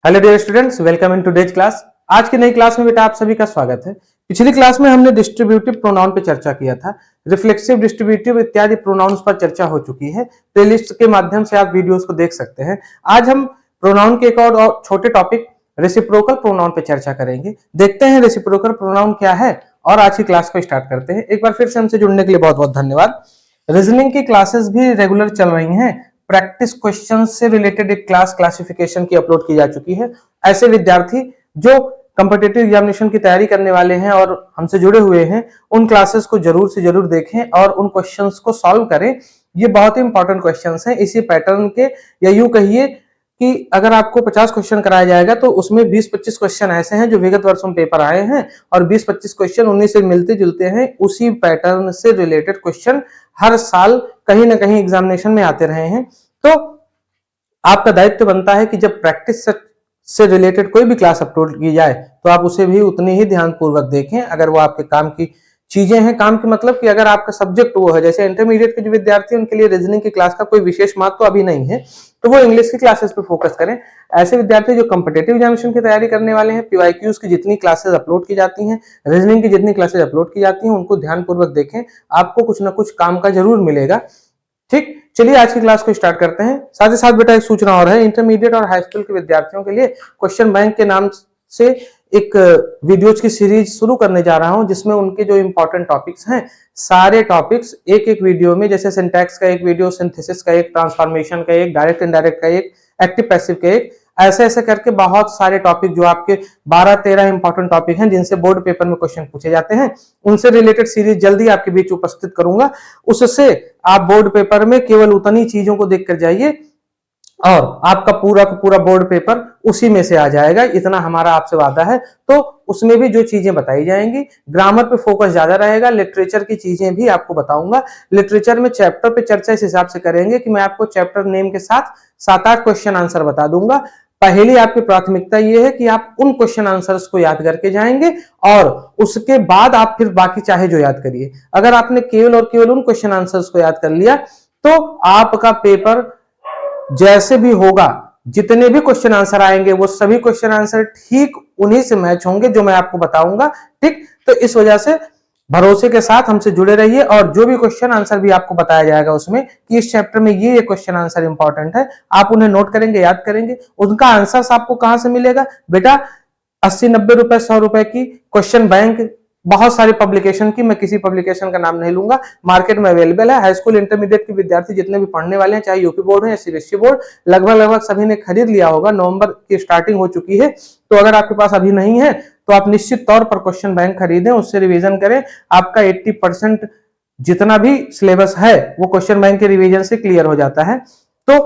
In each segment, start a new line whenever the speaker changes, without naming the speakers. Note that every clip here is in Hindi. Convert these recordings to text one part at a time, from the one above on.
Hello dear students, welcome in today's class. आज की नई क्लास में बेटा आप सभी का स्वागत है। पिछली क्लास में हमने डिस्ट्रीब्यूटिव प्रोनाउन पे चर्चा किया था। रिफ्लेक्सिव, डिस्ट्रीब्यूटिव इत्यादि प्रोनाउंस पर चर्चा हो चुकी है। प्लेलिस्ट के माध्यम से आप वीडियोस को देख सकते हैं। आज हम प्रोनाउन के एक और छोटे टॉपिक रेसिप्रोकल प्रोनाउन पे चर्चा करेंगे। देखते हैं रेसिप्रोकल प्रोनाउन क्या है और आज की क्लास को स्टार्ट करते हैं। एक बार फिर से हमसे जुड़ने के लिए बहुत बहुत धन्यवाद। रीजनिंग की क्लासेस भी रेगुलर चल रही हैं। प्रैक्टिस क्वेश्चन से रिलेटेड एक क्लास क्लासिफिकेशन की अपलोड की जा चुकी है। ऐसे विद्यार्थी जो कॉम्पिटिटिव एग्जामिनेशन की तैयारी करने वाले हैं और हमसे जुड़े हुए हैं, उन क्लासेस को जरूर से जरूर देखें और उन क्वेश्चंस को सॉल्व करें। ये बहुत ही इंपॉर्टेंट क्वेश्चंस हैं। इसी पैटर्न के, या यूं कहिए कि अगर आपको 50 क्वेश्चन कराया जाएगा तो उसमें 20-25 क्वेश्चन ऐसे हैं जो विगत वर्षों में पेपर आए हैं और 20-25 क्वेश्चन उन्हीं से मिलते जुलते हैं। उसी पैटर्न से रिलेटेड क्वेश्चन हर साल कहीं ना कहीं एग्जामिनेशन में आते रहे हैं। तो आपका दायित्व बनता है कि जब प्रैक्टिस से रिलेटेड कोई भी क्लास अपलोड की जाए तो आप उसे भी उतनी ही ध्यानपूर्वक देखें। अगर वो आपके काम की चीजें हैं, काम की मतलब कि अगर आपका सब्जेक्ट वो है, जैसे इंटरमीडिएट के जो विद्यार्थी हैं उनके लिए रीजनिंग की क्लास का कोई विशेष महत्व तो अभी नहीं है, तो वो इंग्लिश की क्लासेस पे फोकस करें। ऐसे विद्यार्थी जो कॉम्पिटिटिव एग्जामिनेशन की तैयारी करने वाले हैं, पीवाईक्यूज की जितनी क्लासेस अपलोड की जाती हैं, रीजनिंग की जितनी क्लासेस अपलोड की जाती हैं, उनको ध्यानपूर्वक देखें। आपको कुछ ना कुछ काम का जरूर मिलेगा। ठीक, चलिए आज की क्लास को स्टार्ट करते हैं। साथ ही साथ बेटा एक सूचना और है, इंटरमीडिएट और हाई स्कूल के विद्यार्थियों के लिए क्वेश्चन बैंक के नाम से एक वीडियोज की सीरीज शुरू करने जा रहा हूं, जिसमें उनके जो इंपॉर्टेंट टॉपिक्स हैं, सारे टॉपिक्स एक एक वीडियो में, जैसे सिंटैक्स का एक वीडियो, सिंथेसिस का एक, ट्रांसफॉर्मेशन का एक, डायरेक्ट इनडायरेक्ट का एक, एक्टिव पैसिव का एक, ऐसे ऐसे करके बहुत सारे टॉपिक जो आपके 12-13 इंपॉर्टेंट टॉपिक हैं जिनसे बोर्ड पेपर में क्वेश्चन पूछे जाते हैं, उनसे रिलेटेड सीरीज जल्दी आपके बीच उपस्थित करूंगा। उससे आप बोर्ड पेपर में केवल उतनी चीजों को देखकर जाइए और आपका पूरा का पूरा बोर्ड पेपर उसी में से आ जाएगा, इतना हमारा आपसे वादा है। तो उसमें भी जो चीजें बताई जाएंगी, ग्रामर पे फोकस ज्यादा रहेगा, लिटरेचर की चीजें भी आपको बताऊंगा। लिटरेचर में चैप्टर पे चर्चा इस हिसाब से करेंगे कि मैं आपको चैप्टर नेम के साथ 7-8 क्वेश्चन आंसर बता दूंगा। पहली आपकी प्राथमिकता यह है कि आप उन क्वेश्चन आंसर्स को याद करके जाएंगे और उसके बाद आप फिर बाकी चाहे जो याद करिए। अगर आपने केवल और केवल उन क्वेश्चन आंसर्स को याद कर लिया तो आपका पेपर जैसे भी होगा, जितने भी क्वेश्चन आंसर आएंगे वो सभी क्वेश्चन आंसर ठीक उन्हीं से मैच होंगे जो मैं आपको बताऊंगा। ठीक, तो इस वजह से भरोसे के साथ हमसे जुड़े रहिए और जो भी क्वेश्चन आंसर भी आपको बताया जाएगा उसमें कि इस चैप्टर में ये क्वेश्चन आंसर इंपॉर्टेंट है, आप उन्हें नोट करेंगे, याद करेंगे। उनका आंसर आपको कहां से मिलेगा बेटा? 80-90 रुपए, 100 रुपए की क्वेश्चन बैंक बहुत सारे पब्लिकेशन की, मैं किसी पब्लिकेशन का नाम नहीं लूंगा, मार्केट में अवेलेबल है। हाई स्कूल इंटरमीडिएट के विद्यार्थी जितने भी पढ़ने वाले हैं, चाहे यूपी बोर्ड हो या सीबीएसई बोर्ड, लगभग सभी ने खरीद लिया होगा। नवंबर की स्टार्टिंग हो चुकी है, तो अगर आपके पास अभी नहीं है तो आप निश्चित तौर पर क्वेश्चन बैंक खरीदें, उससे रिवीजन करें। आपका 80% जितना भी सिलेबस है वो क्वेश्चन बैंक के रिवीजन से क्लियर हो जाता है। तो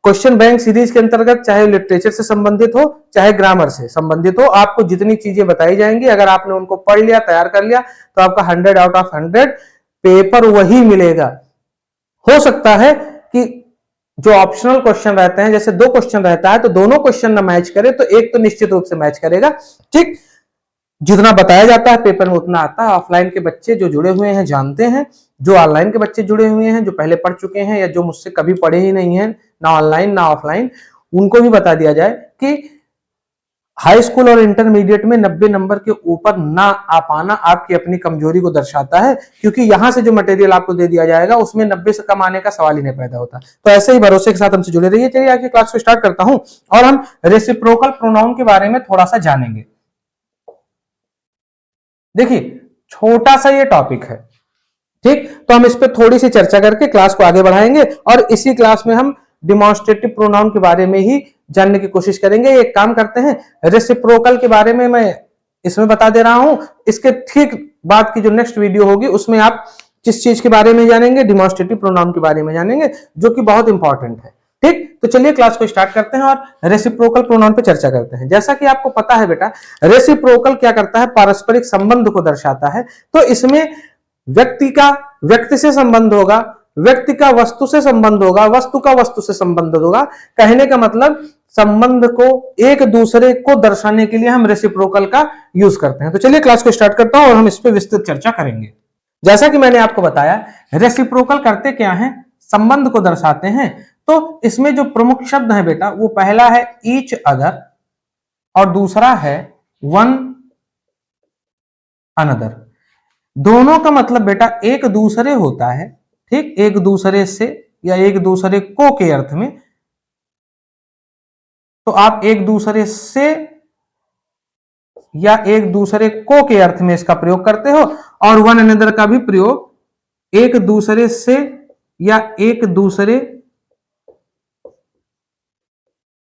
क्वेश्चन बैंक सीरीज के अंतर्गत चाहे लिटरेचर से संबंधित हो चाहे ग्रामर से संबंधित हो, आपको जितनी चीजें बताई जाएंगी, अगर आपने उनको पढ़ लिया, तैयार कर लिया, तो आपका 100 आउट ऑफ 100 पेपर वही मिलेगा। हो सकता है कि जो ऑप्शनल क्वेश्चन रहते हैं, जैसे 2 क्वेश्चन रहता है तो दोनों क्वेश्चन ना मैच करे तो एक तो निश्चित रूप से मैच करेगा। ठीक, जितना बताया जाता है पेपर में उतना आता है। ऑफलाइन के बच्चे जो जुड़े हुए हैं जानते हैं, जो ऑनलाइन के बच्चे जुड़े हुए हैं, जो पहले पढ़ चुके हैं या जो मुझसे कभी पढ़े ही नहीं है, ना ऑनलाइन ना ऑफलाइन, उनको भी बता दिया जाए कि हाई स्कूल और इंटरमीडिएट में 90 नंबर के ऊपर ना आ पाना आपकी अपनी कमजोरी को दर्शाता है, क्योंकि यहां से जो मटेरियल आपको दे दिया जाएगा उसमें 90 से कम आने का सवाल ही नहीं पैदा होता। तो ऐसे ही भरोसे के साथ हमसे जुड़े रहिए। चलिए आज की क्लास को स्टार्ट करता हूं और हम रेसिप्रोकल प्रोनाउन के बारे में थोड़ा सा जानेंगे। देखिए, छोटा सा ये टॉपिक है, ठीक, तो हम इस पे थोड़ी सी चर्चा करके क्लास को आगे बढ़ाएंगे और इसी क्लास में हम डिमॉन्स्ट्रेटिव प्रोनाउन के बारे में ही जानने की कोशिश करेंगे। एक काम करते हैं, रेसिप्रोकल के बारे में मैं इसमें बता दे रहा हूं, इसके ठीक बाद की जो नेक्स्ट वीडियो होगी उसमें आप किस चीज के बारे में जानेंगे? डिमॉन्स्ट्रेटिव प्रोनाउन के बारे में जानेंगे, जो कि बहुत इंपॉर्टेंट है। ठीक, तो चलिए क्लास को स्टार्ट करते हैं और रेसिप्रोकल प्रोनाउन पे चर्चा करते हैं। जैसा कि आपको पता है बेटा, रेसिप्रोकल क्या करता है? पारस्परिक संबंध को दर्शाता है। तो इसमें व्यक्ति का व्यक्ति से संबंध होगा, व्यक्ति का वस्तु से संबंध होगा, वस्तु का वस्तु से संबंध होगा। कहने का मतलब संबंध को एक दूसरे को दर्शाने के लिए हम रेसिप्रोकल का यूज करते हैं। तो चलिए क्लास को स्टार्ट करता हूं और हम इस पे विस्तृत चर्चा करेंगे। जैसा कि मैंने आपको बताया, रेसिप्रोकल करते क्या है? संबंध को दर्शाते हैं। तो इसमें जो प्रमुख शब्द है बेटा, वो पहला है ईच अदर, और दूसरा है वन अनदर। दोनों का मतलब बेटा एक दूसरे होता है, ठीक, एक दूसरे से या एक दूसरे को के अर्थ में। तो आप एक दूसरे से या एक दूसरे को के अर्थ में इसका प्रयोग करते हो, और वन अनदर का भी प्रयोग एक दूसरे से या एक दूसरे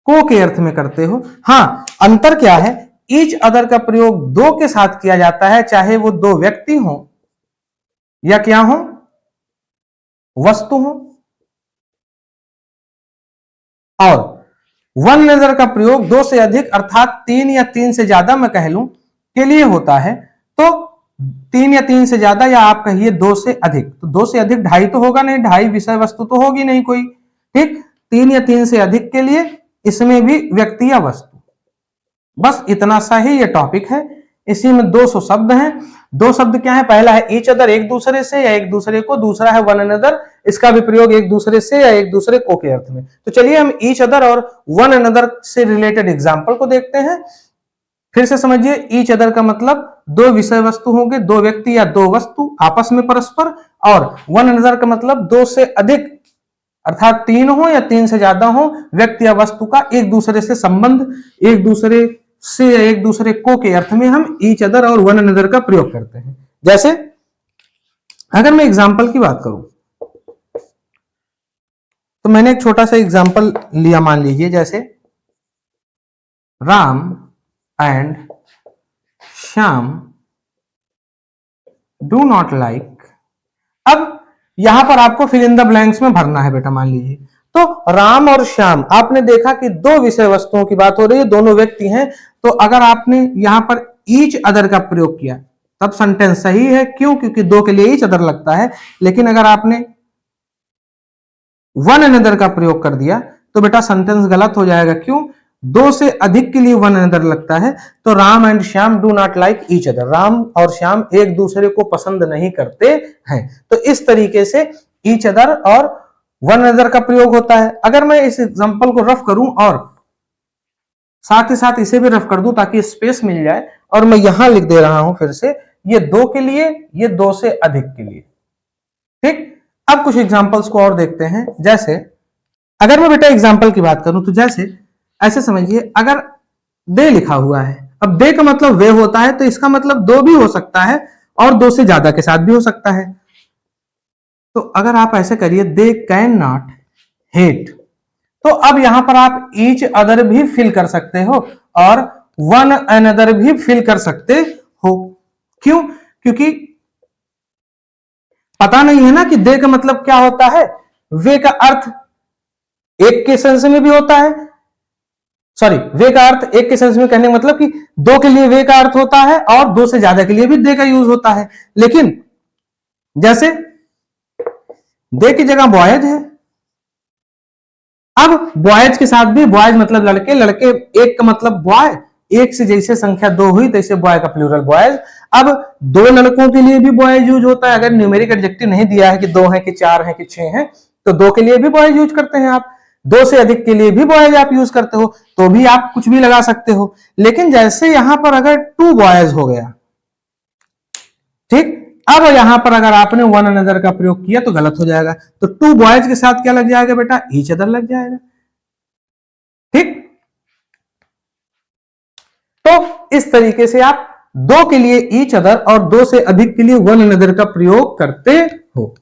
को के अर्थ में करते हो। हां, अंतर क्या है, ईच अदर का प्रयोग दो के साथ किया जाता है, चाहे वो दो व्यक्ति हो या क्या हो, वस्तु हो। और वन अनदर का प्रयोग दो से अधिक अर्थात तीन या तीन से ज्यादा मैं कह लूं के लिए होता है। तो तीन या तीन से ज्यादा, या आप कहिए दो से अधिक। तो दो से अधिक ढाई तो होगा नहीं, ढाई विषय वस्तु तो होगी नहीं कोई, ठीक। तीन या तीन से अधिक के लिए इसमें भी व्यक्ति या वस्तु। बस इतना सा ही ये टॉपिक है। इसी में 200 शब्द हैं। दो शब्द क्या है, पहला है ईच अदर, एक दूसरे से या एक दूसरे को, दूसरा है वन अनदर, इसका भी प्रयोग एक दूसरे से या एक दूसरे को के अर्थ में। तो चलिए हम ईच अदर और वन अनदर से रिलेटेड एग्जाम्पल को देखते हैं। फिर से समझिए, ईच अदर का मतलब दो विषय वस्तु होंगे, दो व्यक्ति या दो वस्तु आपस में परस्पर। और वन अनदर का मतलब दो से अधिक अर्थात तीन हो या तीन से ज्यादा हो व्यक्ति या वस्तु का एक दूसरे से संबंध, एक दूसरे से या एक दूसरे को के अर्थ में हम ईच अदर और वन अनदर का प्रयोग करते हैं। जैसे अगर मैं एग्जाम्पल की बात करूं तो मैंने एक छोटा सा एग्जाम्पल लिया, मान लीजिए जैसे Ram and Shyam do not like. अब यहां पर आपको फिल इन द ब्लैंक्स में भरना है बेटा। मान लीजिए तो राम और श्याम, आपने देखा कि दो विषय वस्तुओं की बात हो रही है, दोनों व्यक्ति हैं। तो अगर आपने यहां पर ईच अदर का प्रयोग किया तब सेंटेंस सही है। क्यों? क्योंकि दो के लिए ईच अदर लगता है। लेकिन अगर आपने वन अनदर का प्रयोग कर दिया तो बेटा सेंटेंस गलत हो जाएगा। क्यों? दो से अधिक के लिए वन अनदर लगता है। तो Ram and Shyam do not like each other, Ram और श्याम एक दूसरे को पसंद नहीं करते हैं। तो इस तरीके से ईच अदर और वन अनदर का प्रयोग होता है। अगर मैं इस एग्जांपल को रफ करूं और साथ ही साथ इसे भी रफ कर दूं ताकि स्पेस मिल जाए, और मैं यहां लिख दे रहा हूं फिर से, ये दो के लिए, ये दो से अधिक के लिए, ठीक। अब कुछ एग्जांपल्स को और देखते हैं। जैसे अगर मैं बेटा एग्जांपल की बात करूं तो जैसे ऐसे समझिए, अगर दे लिखा हुआ है, अब दे का मतलब वे होता है, तो इसका मतलब दो भी हो सकता है और दो से ज्यादा के साथ भी हो सकता है। तो अगर आप ऐसे करिए, दे कैन नॉट हेट, तो अब यहां पर आप ईच अदर भी फिल कर सकते हो और वन अनदर भी फिल कर सकते हो। क्यों? क्योंकि पता नहीं है ना कि दे का मतलब क्या होता है। वे का अर्थ एक के सेंस में भी होता है, सॉरी, वे का अर्थ एक के सेंस में कहने का मतलब कि दो के लिए वे का अर्थ होता है और दो से ज्यादा के लिए भी दे का यूज होता है। लेकिन जैसे दे की जगह बॉयज है, अब बॉयज के साथ भी, बॉयज मतलब लड़के, लड़के एक का मतलब बॉय, एक से जैसे संख्या दो हुई तैसे बॉय का प्लूरल बॉयज। अब दो लड़कों के लिए भी बॉयज यूज होता है। अगर न्यूमेरिक एडजेक्टिव नहीं दिया है कि दो है कि चार है कि छह है, तो दो के लिए भी बॉयज यूज करते हैं आप। दो से अधिक के लिए भी बॉयज आप यूज करते हो, तो भी आप कुछ भी लगा सकते हो। लेकिन जैसे यहां पर अगर टू बॉयज हो गया, ठीक, अब यहां पर अगर आपने वन अनदर का प्रयोग किया तो गलत हो जाएगा। तो टू बॉयज के साथ क्या लग जाएगा बेटा? ईच अदर लग जाएगा, ठीक। तो इस तरीके से आप दो के लिए ईच अदर और दो से अधिक के लिए वन अनदर का प्रयोग करते हो।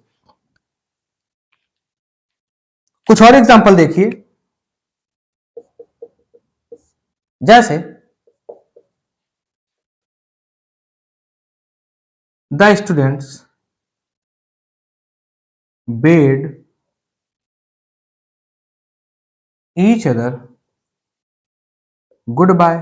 कुछ और एग्जांपल देखिए। जैसे the students bed each other goodbye.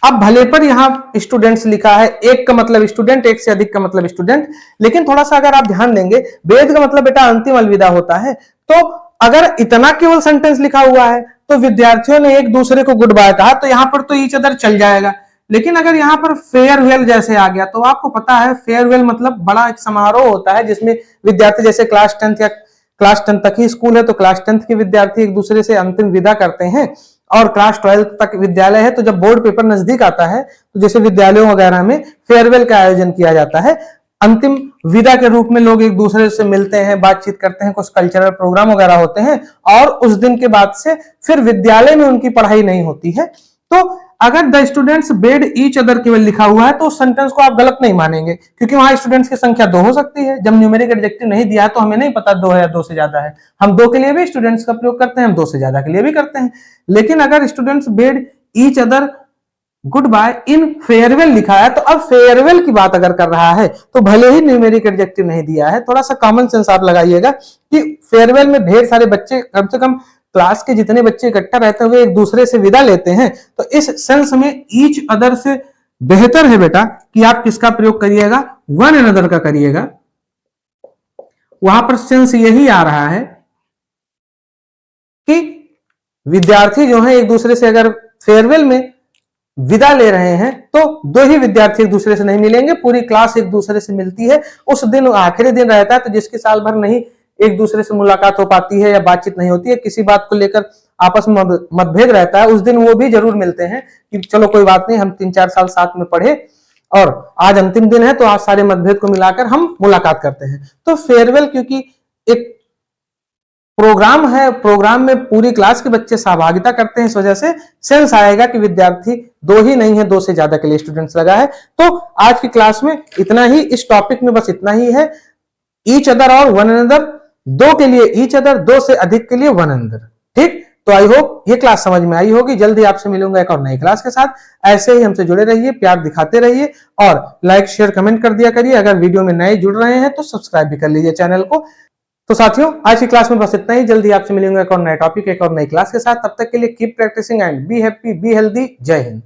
अब भले पर यहां स्टूडेंट्स लिखा है, एक का मतलब स्टूडेंट, एक से अधिक का मतलब स्टूडेंट, लेकिन थोड़ा सा अगर आप ध्यान देंगे, वेद का मतलब बेटा अंतिम अलविदा होता है। तो अगर इतना केवल सेंटेंस लिखा हुआ है तो विद्यार्थियों ने एक दूसरे को गुड बाय कहा, तो यहां पर तो ईच अदर चल जाएगा। लेकिन अगर यहां पर फेयरवेल जैसे आ गया, तो आपको पता है फेयरवेल मतलब बड़ा एक समारोह होता है जिसमें विद्यार्थी, जैसे क्लास 10th या क्लास 10 तक ही स्कूल है तो क्लास 10th के विद्यार्थी एक दूसरे से अंतिम विदा करते हैं। और क्लास 12 तक विद्यालय है, तो जब बोर्ड पेपर नजदीक आता है तो जैसे विद्यालयों वगैरह में फेयरवेल का आयोजन किया जाता है। अंतिम विदा के रूप में लोग एक दूसरे से मिलते हैं, बातचीत करते हैं, कुछ कल्चरल प्रोग्राम वगैरह होते हैं और उस दिन के बाद से फिर विद्यालय में उनकी पढ़ाई नहीं होती है। तो अगर the students bed each other केवल लिखा हुआ है तो उस सेंटेंस को आप गलत नहीं मानेंगे, क्योंकि वहां स्टूडेंट्स की संख्या 2 हो सकती है। जब न्यूमेरिक एडजेक्टिव नहीं दिया है तो हमें नहीं पता 2 है या 2 से ज्यादा है। हम 2 के लिए भी स्टूडेंट्स का प्रयोग करते हैं, हम 2 से ज्यादा के लिए भी करते हैं। लेकिन अगर students bed each other goodbye in farewell लिखा है, तो अब फेयरवेल की बात अगर कर रहा है तो भले ही न्यूमेरिक एडजेक्टिव नहीं दिया है, थोड़ा सा कॉमन सेंस आप लगाइएगा कि फेयरवेल में ढेर सारे बच्चे, कम से कम क्लास के जितने बच्चे इकट्ठा रहते हुए एक दूसरे से विदा लेते हैं, तो इस सेंस में ईच अदर से बेहतर है बेटा कि आप किसका प्रयोग करिएगा, वन अनदर का करिएगा। वहां पर सेंस यही आ रहा है कि विद्यार्थी जो है एक दूसरे से अगर फेयरवेल में विदा ले रहे हैं तो 2 ही विद्यार्थी एक दूसरे से नहीं मिलेंगे, पूरी क्लास एक दूसरे से मिलती है। उस दिन आखिरी दिन रहता है, तो जिसकी साल भर नहीं एक दूसरे से मुलाकात हो पाती है या बातचीत नहीं होती है, किसी बात को लेकर आपस में मतभेद रहता है, उस दिन वो भी जरूर मिलते हैं कि चलो कोई बात नहीं, हम 3-4 साल साथ में पढ़े और आज अंतिम दिन है तो आज सारे मतभेद को मिलाकर हम मुलाकात करते हैं। तो फेयरवेल क्योंकि एक प्रोग्राम है, प्रोग्राम में पूरी क्लास के बच्चे सहभागिता करते हैं, इस वजह से सेंस आएगा कि विद्यार्थी 2 ही नहीं है, 2 से ज्यादा के लिए स्टूडेंट्स लगा है। तो आज की क्लास में इतना ही, इस टॉपिक में बस इतना ही है। ईच अदर और वन अनदर, 2 के लिए ईच अदर, 2 से अधिक के लिए वन अनदर। ठीक, तो आई होप ये क्लास समझ में आई होगी। जल्दी आपसे मिलूंगा एक और नई क्लास के साथ। ऐसे ही हमसे जुड़े रहिए, प्यार दिखाते रहिए और लाइक शेयर कमेंट कर दिया करिए। अगर वीडियो में नए जुड़ रहे हैं तो सब्सक्राइब भी कर लीजिए चैनल को। तो साथियों, आज की क्लास में बस इतना ही। जल्दी आपसे मिलूंगा एक और नए टॉपिक, एक और नई क्लास के साथ। तब तक के लिए keep practising and be happy, be healthy. जय हिंद।